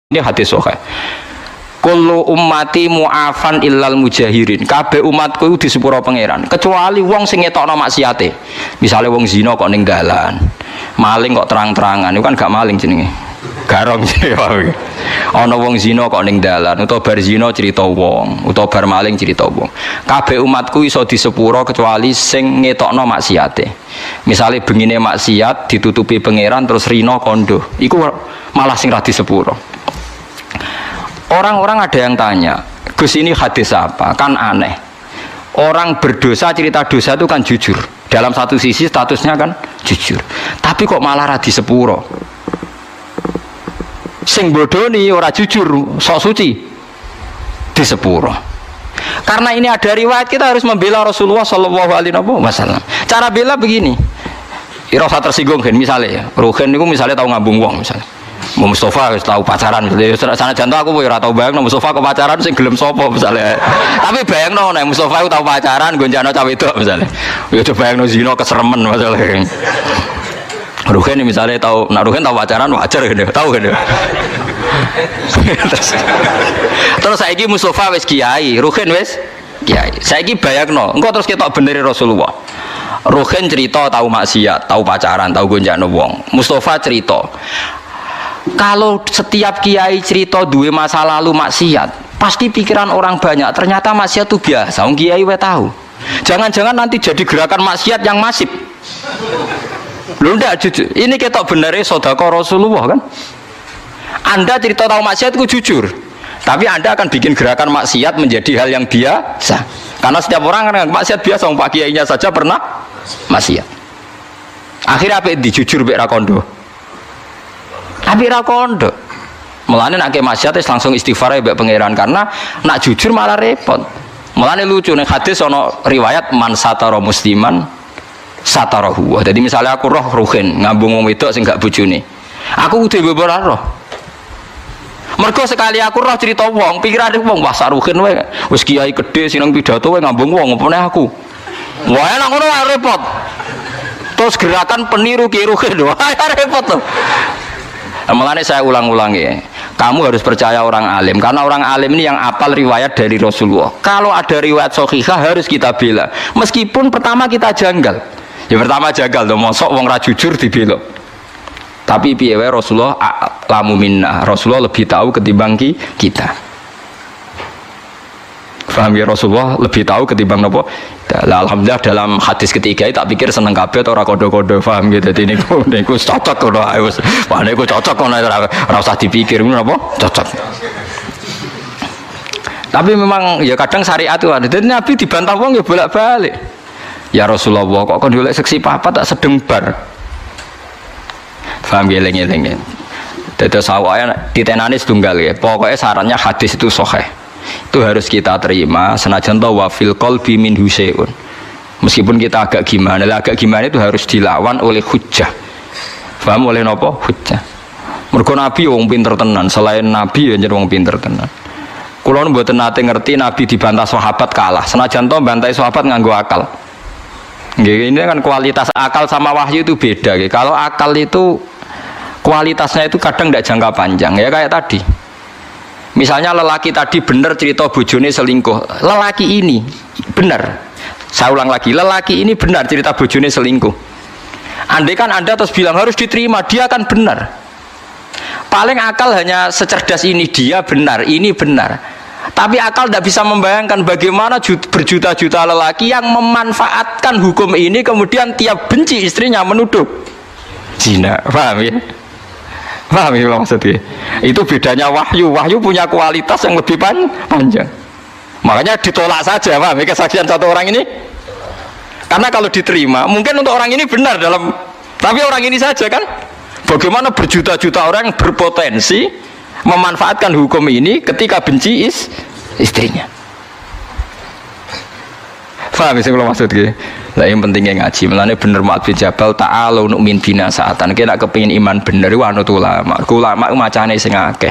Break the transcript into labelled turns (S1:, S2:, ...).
S1: Ini hadis sahih. Kullu ummati mu'afan illal mujahirin. Kabeh umatku di sepuro pangeran, kecuali wong sing ngetokno maksiate. Misale wong zina kok ning dalan, maling kok terang-terangan, itu kan gak maling jenenge. Garong jenenge. Ana wong zina kok ning dalan, utawa bar zina cerita wong, utawa bar maling cerita wong. Kabeh umatku iso di sepuro kecuali sing ngetokno maksiate. Misale bengine maksiat ditutupi pangeran terus rino kondo, iku malah sing ra di sepuro. Orang-orang ada yang tanya, Gus ini hadis apa? Kan aneh. Orang berdosa cerita dosa itu kan jujur. Dalam satu sisi statusnya kan jujur. Tapi kok malah radi sepuro? Sing bodoni ora jujur, sok suci di sepuro. Karena ini ada riwayat, kita harus membela Rasulullah Shallallahu Alaihi Wasallam. Cara bela begini. Rasa tersinggung kan misalnya, Ruhin itu misalnya tahu ngambung wong misalnya. Mustafa wis tau pacaran sana jantung aku ora tau bayangno Mustafa ke pacaran sing gelem sapa misalnya. Tapi bayangno nek Mustafa tau pacaran gonjano cah wedok misalnya. Ya coba bayangno zina keseremen masalah. Ruhen misalnya tau, nak Ruhen tau pacaran wajar gitu, tau gitu. Terus saiki Mustafa wis kiai, Ruhen wis kiai. Saiki bayangno, engko terus ketok beneri Rasulullah. Ruhen cerita tau maksiat, tau pacaran, tau gonjano wong. Mustafa cerita kalau setiap kiai cerita duwe masa lalu maksiat, pasti pikiran orang banyak ternyata maksiat itu biasa. Wong kiai we tahu. Jangan-jangan nanti jadi gerakan maksiat yang masif. Lho ndak jujur. Ini ketok benere sedekah Rasulullah kan? Anda cerita tahu maksiat itu jujur. Tapi Anda akan bikin gerakan maksiat menjadi hal yang biasa. Karena setiap orang kan maksiat biasa, wong Pak Kiainya saja pernah maksiat. Akhirnya apa dijujur mek ra kondo. Tapi ra kondo. Mulane nek maksiat langsung istighfar ya mbek pangeran, karena nak jujur malah repot. Mulane lucu ning hadis ana riwayat man satara musliman satarahu. Jadi misalnya aku roh Ruhin ngambung wong wedok sing gak bojone. Aku kudu beber roh. Mergo sekali aku roh cerita wong, pikirane wong wah Ruhin wae wis kiai gedhe sing nang pidato wae ngambung wong opone aku. Wah enak ngono wae repot. Terus gerakan peniru Ki Ruhin wae repot to. Mulane saya ulang-ulangi, kamu harus percaya orang alim, karena orang alim ini yang apal riwayat dari Rasulullah. Kalau ada riwayat sahihah harus kita bela, meskipun pertama kita janggal. Ya pertama janggal, mosok wong ra jujur dibela. Tapi piye wae Rasulullah lamu minna, Rasulullah lebih tahu ketimbang kita. Paham ya, Rasulullah lebih tahu ketimbang nopo. Alhamdulillah dalam hadis ketiga tak pikir seneng kabeh ora kodo-kodo, paham gitu. Dadi niku cocok ngono ae wis. Wah niku cocok ngono ora usah dipikir ngono apa? Cocok. Tapi memang ya kadang syariat itu ada. Jadi Nabi dibantah wong ya bolak-balik. Ya Rasulullah kok kon golek seksi papat tak sedeng bar. Paham geleng-geleng. Dadi sawaya ditenani setunggal ya. Pokoknya sarannya hadis itu sahih. Itu harus kita terima senajan tahu wa fil qalbi min husain. Meskipun kita agak gimana itu harus dilawan oleh hujjah. Paham oleh napa? Hujjah. Mergo Nabi wong pinter tenan, selain Nabi ya jeneng wong pinter tenan. Kula mboten nate ngerti Nabi dibantah sahabat kalah. Senajan tahu bantai sahabat nganggo akal. Nggih, ini kan kualitas akal sama wahyu itu beda. Kalau akal itu kualitasnya itu kadang tidak jangka panjang ya, kayak tadi. Misalnya lelaki tadi benar cerita bojone selingkuh. Lelaki ini benar. Saya ulang lagi, lelaki ini benar cerita bojone selingkuh. Andai kan Anda terus bilang harus diterima, dia akan benar. Paling akal hanya secerdas ini, dia benar, ini benar. Tapi akal tidak bisa membayangkan bagaimana berjuta-juta lelaki yang memanfaatkan hukum ini kemudian tiap benci istrinya menuduh zina. Paham ya? Paham ya maksudnya? Itu bedanya wahyu. Wahyu punya kualitas yang lebih panjang. Makanya ditolak saja, paham ya, kesaksian satu orang ini. Karena kalau diterima, mungkin untuk orang ini benar dalam, tapi orang ini saja kan. Bagaimana berjuta-juta orang yang berpotensi memanfaatkan hukum ini ketika benci istrinya. Paham sih kalau maksudnya? Lah yang pentingnya ngaji. Mulane bener Mu'adz bin Jabal ta'alu nu'min bina saatan. Kita kepengin iman bener iku anut ulama. Ulama macane sing akeh.